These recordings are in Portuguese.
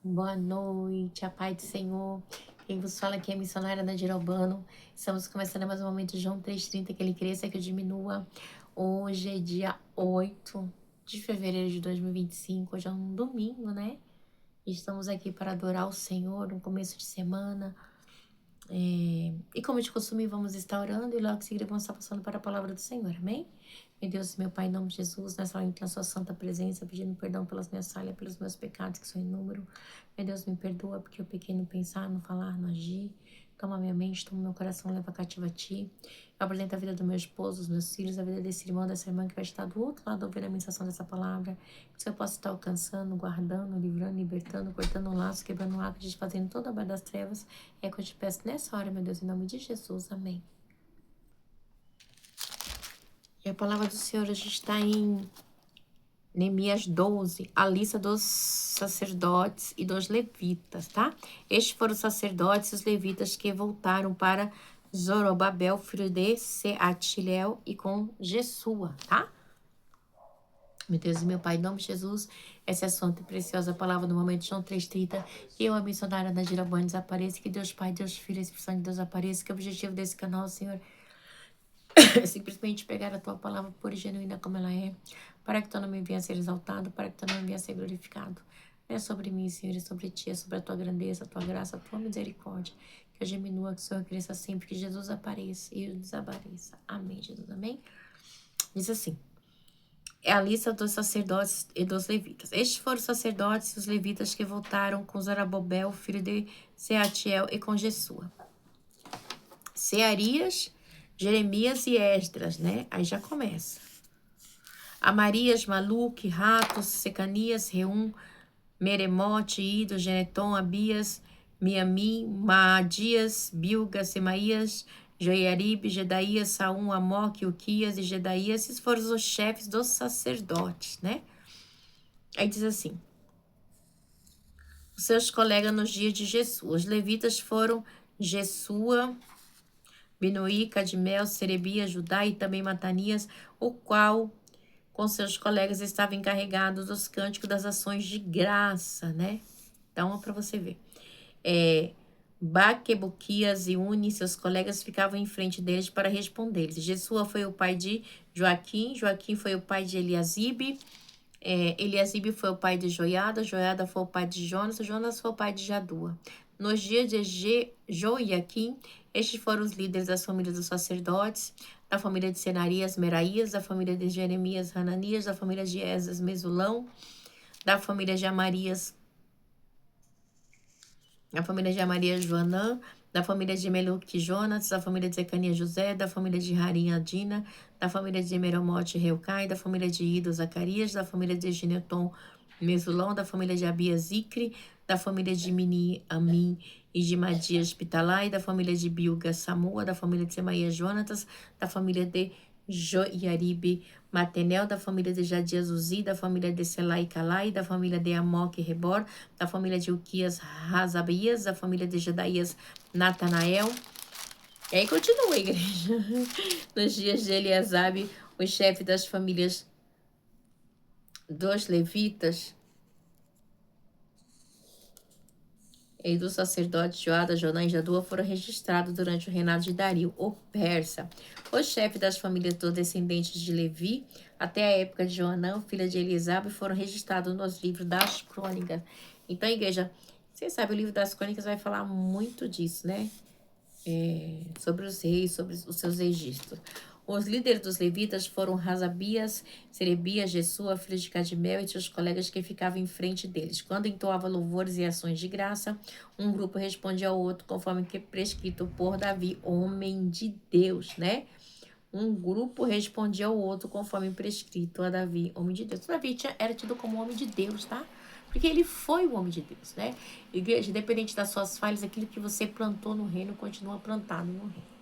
Boa noite, a paz do Senhor. Quem vos fala aqui é a missionária Nadir Albano. Estamos começando mais um momento de João 3,30, que ele cresça, que eu diminua. Hoje é dia 8 de fevereiro de 2025, hoje é um domingo, né? E estamos aqui para adorar o Senhor no começo de semana. E como de costume, vamos estar orando e logo em seguida vamos estar passando para a palavra do Senhor, amém? Meu Deus, meu Pai, em nome de Jesus, nessa hora entra a sua santa presença, pedindo perdão pelas minhas falhas, pelos meus pecados, que são em número. Meu Deus, me perdoa, porque eu pequei no pensar, no falar, no agir. Toma minha mente, toma meu coração, leva cativo a ti. Eu apresento a vida do meu esposo, dos meus filhos, a vida desse irmão, dessa irmã que vai estar do outro lado ouvindo a ministração dessa palavra. Que o Senhor possa estar alcançando, guardando, livrando, libertando, cortando o laço, quebrando o arco, desfazendo toda a barra das trevas. É que eu te peço nessa hora, meu Deus, em nome de Jesus. Amém. E a palavra do Senhor hoje está em Neemias 12, a lista dos sacerdotes e dos levitas, tá? Estes foram os sacerdotes e os levitas que voltaram para Zorobabel, filho de Seatilel, e com Jesua, tá? Meu Deus e meu Pai, em nome de Jesus, essa é a santa e preciosa palavra do momento de João 3,30. Que eu, a missionária da Girabane, desapareça, que Deus Pai, Deus Filho, Espírito Santo de Deus apareça, que o objetivo desse canal, Senhor, é simplesmente pegar a tua palavra pura e genuína como ela é, para que teu nome venha a ser exaltado, para que teu nome venha a ser glorificado. Não é sobre mim, Senhor, é sobre ti, é sobre a tua grandeza, a tua graça, a tua misericórdia. Que eu diminua, que o Senhor cresça sempre, que Jesus apareça e eu desapareça. Amém, Jesus, amém? Diz assim, é a lista dos sacerdotes e dos levitas. Estes foram os sacerdotes e os levitas que voltaram com Zorobabel, filho de Seatiel, e com Jesua. Searias, Jeremias e Esdras, né? Aí já começa. Amarias, Maluque, Ratos, Secanias, Reum, Meremote, Ido, Geneton, Abias, Miamim, Maadias, Bilga, Semaías, Joiaribe, Gedaías, Saum, Amoque, Uquias e Gedaías. Esses foram os chefes dos sacerdotes, né? Aí diz assim, os seus colegas nos dias de Jesua. Os levitas foram Jesua, Binuí, Cadmel, Serebia, Judá e também Matanias, o qual com seus colegas estava encarregado dos cânticos das ações de graça, né? Então, para você ver. Baquebuquias e Uni, seus colegas ficavam em frente deles para responder-lhes. Jesua foi o pai de Joaquim, Joaquim foi o pai de Eliasibe, Eliasibe foi o pai de Joiada, Joiada foi o pai de Jonas, Jonas foi o pai de Jadua. Nos dias de Joiaquim, estes foram os líderes das famílias dos sacerdotes, da família de Senarias, Meraías, da família de Jeremias, Hananias, da família de Esas, Mesulão, da família de Amarias, Joanã, da família de Meluque, Jonas, da família de Zecania, José, da família de Harim, Adina, da família de Meromote, Reucai, da família de Ido, Zacarias, da família de Gineton, Mesulão, da família de Abias, Zicre, da família de Mini, Amin e de Madias, Pitalai, da família de Bilga, Samua, da família de Semaías, Jonatas, da família de Joiaribe, Matenel, da família de Jadias, Uzi, da família de Selai, Calai, da família de Amoque, Rebor, da família de Uquias, Razabias, da família de Jedaías, Natanael. E aí continua a igreja. Nos dias de Eliasabe, o chefe das famílias dos levitas, e dos sacerdotes Joada, Jonã e Jadua foram registrados durante o reinado de Dario, o persa. Os chefes das famílias dos descendentes de Levi, até a época de Joanã, filha de Elisabe, foram registrados nos livros das crônicas. Então, igreja, vocês sabem, o livro das crônicas vai falar muito disso, né? Sobre os reis, sobre os seus registros. Os líderes dos levitas foram Razabias, Serebias, Jesua, filho de Cadmel e seus colegas que ficavam em frente deles. Quando entoava louvores e ações de graça, um grupo respondia ao outro conforme que prescrito por Davi, homem de Deus, né? Um grupo respondia ao outro conforme prescrito a Davi, homem de Deus. Davi era tido como homem de Deus, tá? Porque ele foi o homem de Deus, né? Igreja, independente das suas falhas, aquilo que você plantou no reino continua plantado no reino.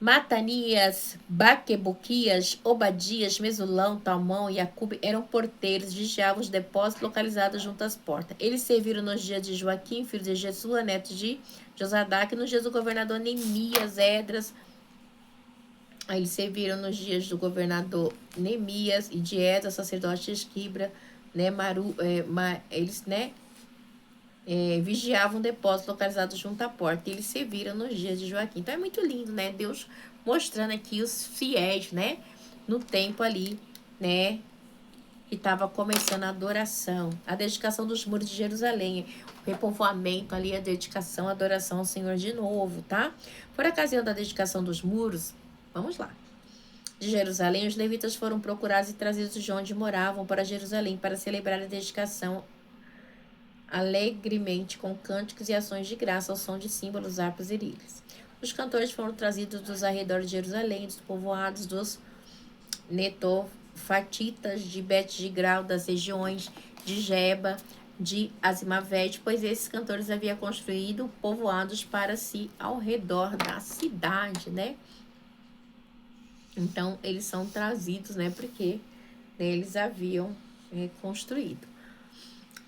Matanias, Baquebuquias, Obadias, Mesulão, Talmão e Acube eram porteiros, vigiavam os depósitos localizados junto às portas. Eles serviram nos dias de Joaquim, filho de Jesua, neto de Josadac, nos dias do governador Neemias, Edras. Aí eles serviram nos dias do governador Neemias e de Edras, sacerdote de Esquibra, né, eles, né, vigiavam um depósito localizado junto à porta. E eles serviram nos dias de Joaquim. Então é muito lindo, né? Deus mostrando aqui os fiéis, né? No tempo ali, né? Que estava começando a adoração, a dedicação dos muros de Jerusalém, o repovoamento ali, a dedicação, a adoração ao Senhor de novo, tá? Por ocasião da dedicação dos muros, vamos lá. De Jerusalém, os levitas foram procurados e trazidos de onde moravam para Jerusalém para celebrar a dedicação alegremente com cânticos e ações de graça ao som de símbolos, harpas e liras. Os cantores foram trazidos dos arredores de Jerusalém, dos povoados dos netofatitas, de Bet-Jigral, das regiões de Geba, de Azimavete, pois esses cantores haviam construído povoados para si ao redor da cidade, né? Então, eles são trazidos, né? Porque eles haviam construído.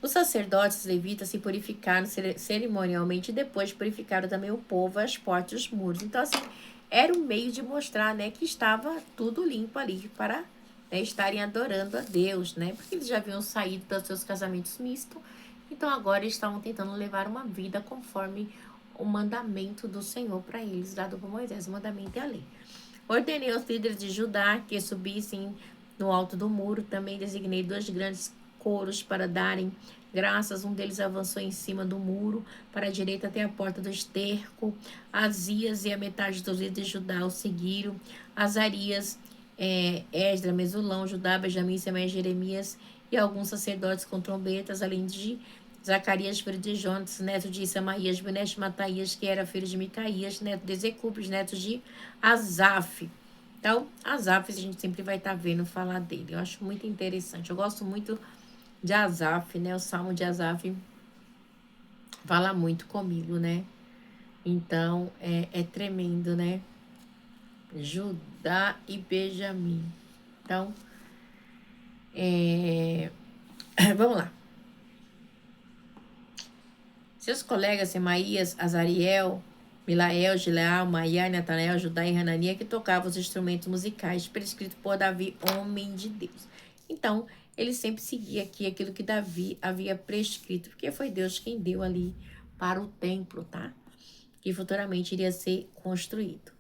Os sacerdotes levitas se purificaram cerimonialmente e depois purificaram também o povo às portas dos muros. Então, assim, era um meio de mostrar, né, que estava tudo limpo ali para, né, estarem adorando a Deus, né? Porque eles já haviam saído dos seus casamentos mistos. Então, agora eles estavam tentando levar uma vida conforme o mandamento do Senhor para eles, dado por Moisés, o mandamento e a lei. Ordenei aos líderes de Judá que subissem no alto do muro. Também designei 2 grandes coros para darem graças. Um deles avançou em cima do muro, para a direita até a porta do esterco. Azias e a metade dos líderes de Judá o seguiram. Azarias, Esdra, Mesulão, Judá, Benjamim, Semaia, Jeremias e alguns sacerdotes com trombetas, além de Zacarias, filho de Jonas, neto de Samaías, Beneste, Mataías, que era filho de Micaías, neto de Zecubes, neto de Asaf. Então, Asaf, a gente sempre vai estar vendo falar dele. Eu acho muito interessante. Eu gosto muito de Asaf, né? O Salmo de Asaf fala muito comigo, né? Então, é tremendo, né? Judá e Benjamim. Então, vamos lá. Seus colegas Semaías, Azariel, Milael, Gileal, Maiá, Natanael, Judá e Hanania, que tocavam os instrumentos musicais prescritos por Davi, homem de Deus. Então, ele sempre seguia aqui aquilo que Davi havia prescrito, porque foi Deus quem deu ali para o templo, tá? Que futuramente iria ser construído.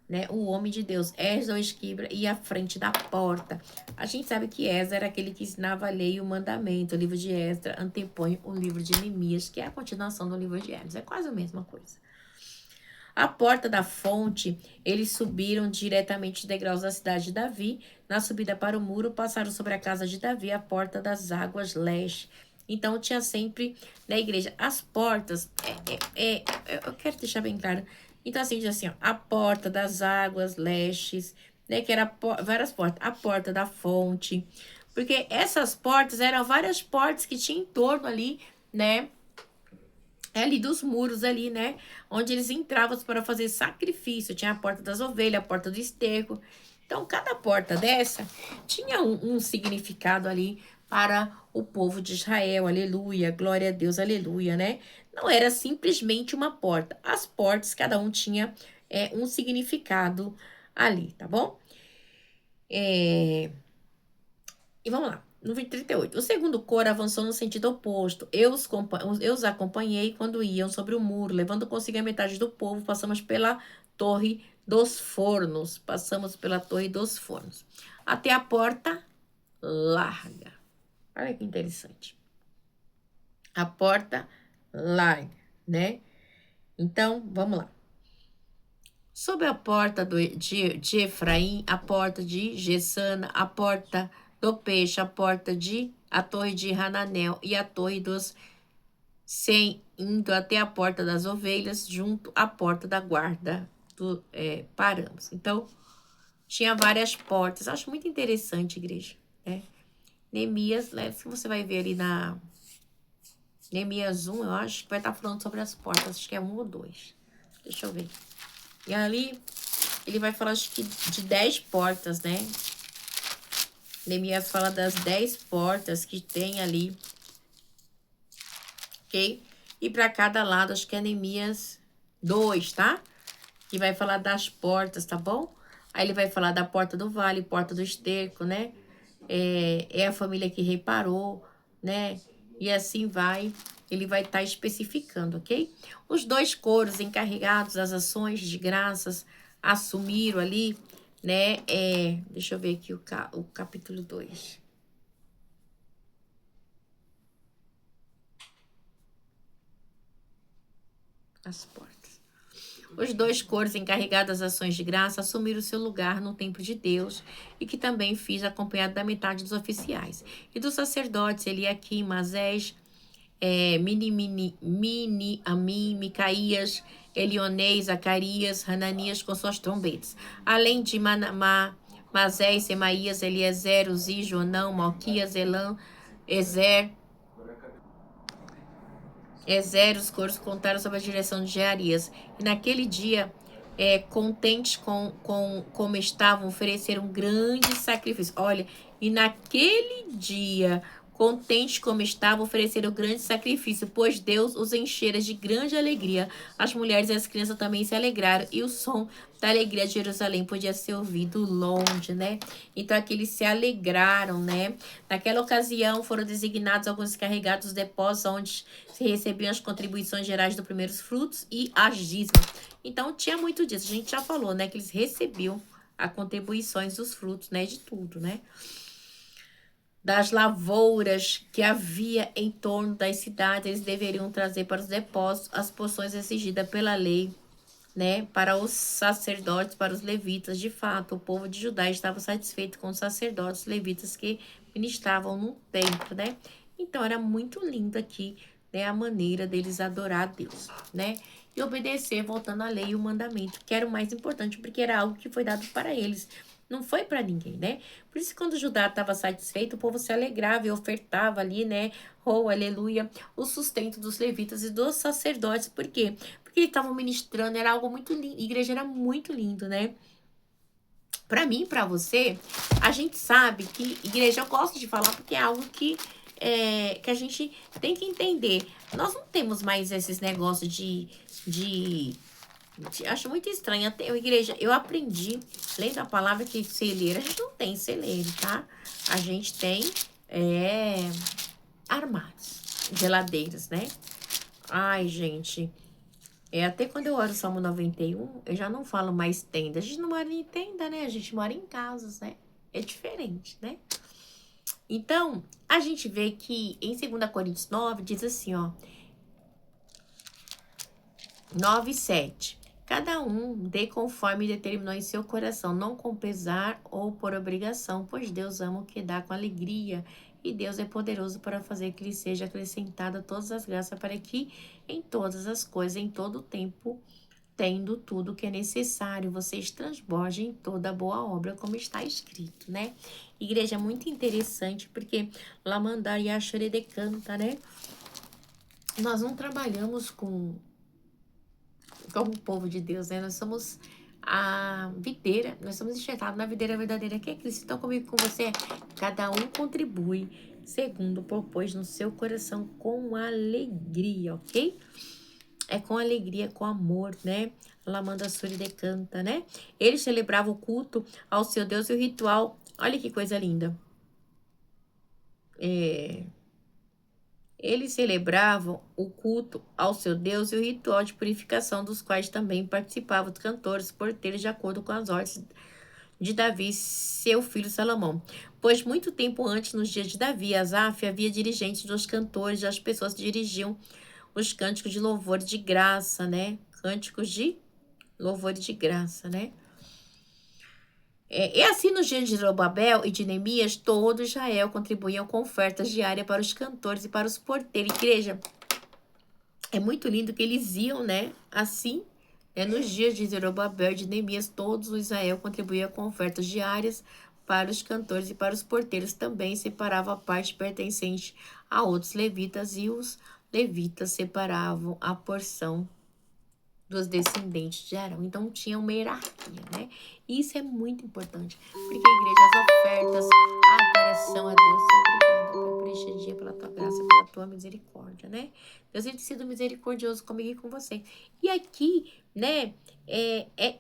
Né? O homem de Deus, Esdra ou Esquibra, ia à frente da porta. A gente sabe que Esdra era aquele que ensinava a lei e o mandamento. O livro de Esdra antepõe o livro de Neemias, que é a continuação do livro de Esdras. É quase a mesma coisa. A porta da fonte, eles subiram diretamente os degraus da cidade de Davi. Na subida para o muro, passaram sobre a casa de Davi, a porta das águas leste. Então, tinha sempre na igreja as portas. Eu quero deixar bem claro. Então, assim, diz assim, ó, a porta das águas lestes, né? Que era várias portas. A porta da fonte. Porque essas portas eram várias portas que tinha em torno ali, né? Ali dos muros ali, né? Onde eles entravam para fazer sacrifício. Tinha a porta das ovelhas, a porta do esterco. Então, cada porta dessa tinha um significado ali para o povo de Israel. Aleluia, glória a Deus, aleluia, né? Não era simplesmente uma porta. As portas, cada um tinha um significado ali, tá bom? E vamos lá. No 38. O segundo coro avançou no sentido oposto. Eu os acompanhei quando iam sobre o muro, levando consigo a metade do povo. Passamos pela torre dos fornos. Passamos pela torre dos fornos. Até a porta larga. Olha que interessante. A porta larga, né? Então, vamos lá. Sobre a porta de Efraim, a porta de Gessana, a porta do peixe, a torre de Hananel e a torre dos 100, indo até a porta das ovelhas, junto à porta da guarda paramos. Então, tinha várias portas. Acho muito interessante, igreja, né? Neemias, né, se você vai ver ali na Neemias 1, eu acho que vai estar falando sobre as portas. Acho que é 1 ou 2. Deixa eu ver. E ali, ele vai falar, acho que, de 10 portas, né? Neemias fala das 10 portas que tem ali. Ok? E para cada lado, acho que é Neemias 2, tá? Que vai falar das portas, tá bom? Aí ele vai falar da porta do vale, porta do esterco, né? É a família que reparou, né? E assim vai. ele vai estar especificando, ok? Os 2 coros encarregados das ações de graças assumiram ali, né? Deixa eu ver aqui o capítulo 2. As portas. Os 2 coros encarregados das ações de graça assumiram seu lugar no templo de Deus, e que também fiz acompanhado da metade dos oficiais. E dos sacerdotes, Eliaquim, Masés, Amim, Micaías, Elionei, Zacarias, Hananias com suas trombetas. Além de Masés, Semaías, Eliezer, Uzi, Jonão, Malquias, Elã, Ezer, os coros contaram sob a direção de Jearias. E naquele dia, contentes como estavam, ofereceram um grande sacrifício. Olha, e naquele dia, contentes como estavam, ofereceram um grande sacrifício, pois Deus os enchera de grande alegria. As mulheres e as crianças também se alegraram, e o som da alegria de Jerusalém podia ser ouvido longe, né? Então aqui eles se alegraram, né? Naquela ocasião foram designados alguns encarregados dos depósitos onde se recebiam as contribuições gerais dos primeiros frutos e as dízimos. Então tinha muito disso, a gente já falou, né? Que eles recebiam as contribuições dos frutos, né? De tudo, né? Das lavouras que havia em torno das cidades, eles deveriam trazer para os depósitos as porções exigidas pela lei, né, para os sacerdotes, para os levitas. De fato, o povo de Judá estava satisfeito com os sacerdotes levitas que ministravam no templo, né? Então, era muito lindo aqui, né, a maneira deles adorar a Deus, né? E obedecer, voltando à lei e o mandamento, que era o mais importante, porque era algo que foi dado para eles. Não foi para ninguém, né? Por isso, quando Judá estava satisfeito, o povo se alegrava e ofertava ali, né? Oh, aleluia, o sustento dos levitas e dos sacerdotes. Por quê? Porque eles estavam ministrando, era algo muito lindo. A igreja era muito lindo, né? Para mim, para você, a gente sabe que igreja, eu gosto de falar porque é algo que a gente tem que entender. Nós não temos mais esses negócios acho muito estranho. Até a igreja, eu aprendi, lendo a palavra, que celeiro, a gente não tem celeiro, tá? A gente tem armários, geladeiras, né? Ai, gente, até quando eu oro o Salmo 91, eu já não falo mais tenda. A gente não mora em tenda, né? A gente mora em casas, né? É diferente, né? Então, a gente vê que em 2 Coríntios 9, diz assim, ó. 9:7. Cada um dê conforme determinou em seu coração, não com pesar ou por obrigação, pois Deus ama o que dá com alegria, e Deus é poderoso para fazer que lhe seja acrescentada todas as graças, para que em todas as coisas, em todo o tempo, tendo tudo que é necessário, vocês transbordem toda boa obra, como está escrito, né? Igreja, é muito interessante, porque Lamandar e Acharede canta, né? Nós não trabalhamos como o povo de Deus, né? Nós somos a videira, nós somos enxertados na videira verdadeira que é Cristo. Então, comigo, com você, cada um contribui segundo propôs no seu coração com alegria, ok? É com alegria, com amor, né? Lamanda Suri decanta, né? Ele celebrava o culto ao seu Deus e o ritual. Olha que coisa linda. Eles celebravam o culto ao seu Deus e o ritual de purificação, dos quais também participavam os cantores, porteiros, de acordo com as ordens de Davi, seu filho Salomão. Pois muito tempo antes, nos dias de Davi, Asaf, havia dirigentes dos cantores, as pessoas que dirigiam os cânticos de louvor de graça, né? Cânticos de louvor de graça, né? E assim, nos dias de Zorobabel e de Neemias, todo Israel contribuíam com ofertas diárias para os cantores e para os porteiros. Igreja, é muito lindo que eles iam, né? Assim, nos dias de Zorobabel e de Neemias, todos os Israel contribuíam com ofertas diárias para os cantores e para os porteiros. Também separavam a parte pertencente a outros levitas, e os levitas separavam a porção dos descendentes de Arão. Então tinha uma hierarquia, né? E isso é muito importante, porque a igreja, as ofertas, a adoração a Deus, obrigada, Pai, por este dia, pela tua graça, pela tua misericórdia, né? Deus tem sido misericordioso comigo e com você. E aqui, né,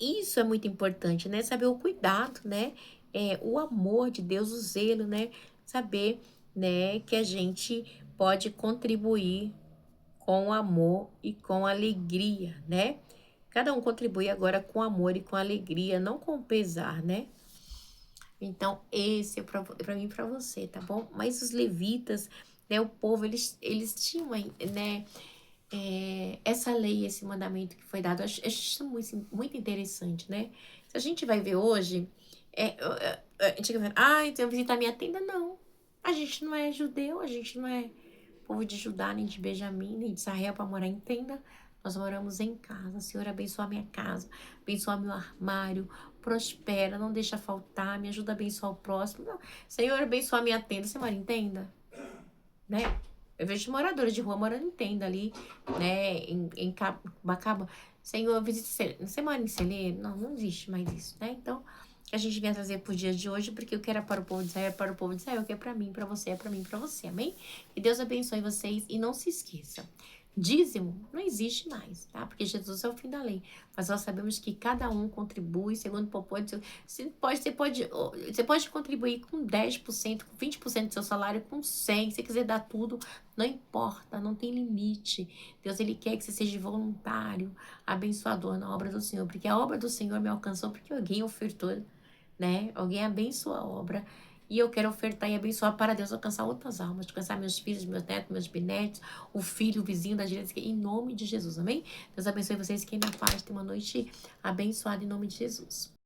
isso é muito importante, né? Saber o cuidado, né? O amor de Deus, o zelo, né? Saber, né, que a gente pode contribuir com amor e com alegria, né? Cada um contribui agora com amor e com alegria, não com pesar, né? Então, esse é para mim e para você, tá bom? Mas os levitas, né, o povo, eles tinham, né, essa lei, esse mandamento que foi dado. Eu acho isso muito interessante, né? Se a gente vai ver hoje, a gente vai ver, então visitar minha tenda, não. A gente não é judeu, a gente não é povo de Judá, nem de Benjamim, nem de Israel para morar em tenda. Nós moramos em casa. Senhor, abençoa a minha casa, abençoa meu armário, prospera, não deixa faltar, me ajuda a abençoar o próximo. Não. Senhor, abençoa a minha tenda. Você mora em tenda? Né? Eu vejo moradores de rua morando em tenda ali, né? Em Bacaba. Senhor, visita celeiro. Você mora em celeiro? Não, não existe mais isso, né? Então, a gente vem trazer para o dia de hoje, porque eu quero para o povo de Israel, para o povo de Israel, que é para mim, para você, é para mim, para você, amém? Que Deus abençoe vocês e não se esqueça. Dízimo não existe mais, tá? Porque Jesus é o fim da lei. Mas nós sabemos que cada um contribui segundo o propósito. Você pode contribuir com 10%, com 20% do seu salário, com 100%. Se você quiser dar tudo, não importa, não tem limite. Deus, Ele quer que você seja voluntário, abençoador na obra do Senhor. Porque a obra do Senhor me alcançou porque alguém ofertou, né? Alguém abençoou a obra. E eu quero ofertar e abençoar para Deus alcançar outras almas, alcançar meus filhos, meus netos, meus bisnetos, o filho, o vizinho da direita, em nome de Jesus, amém? Deus abençoe vocês, fiquem na paz, tenham uma noite abençoada em nome de Jesus.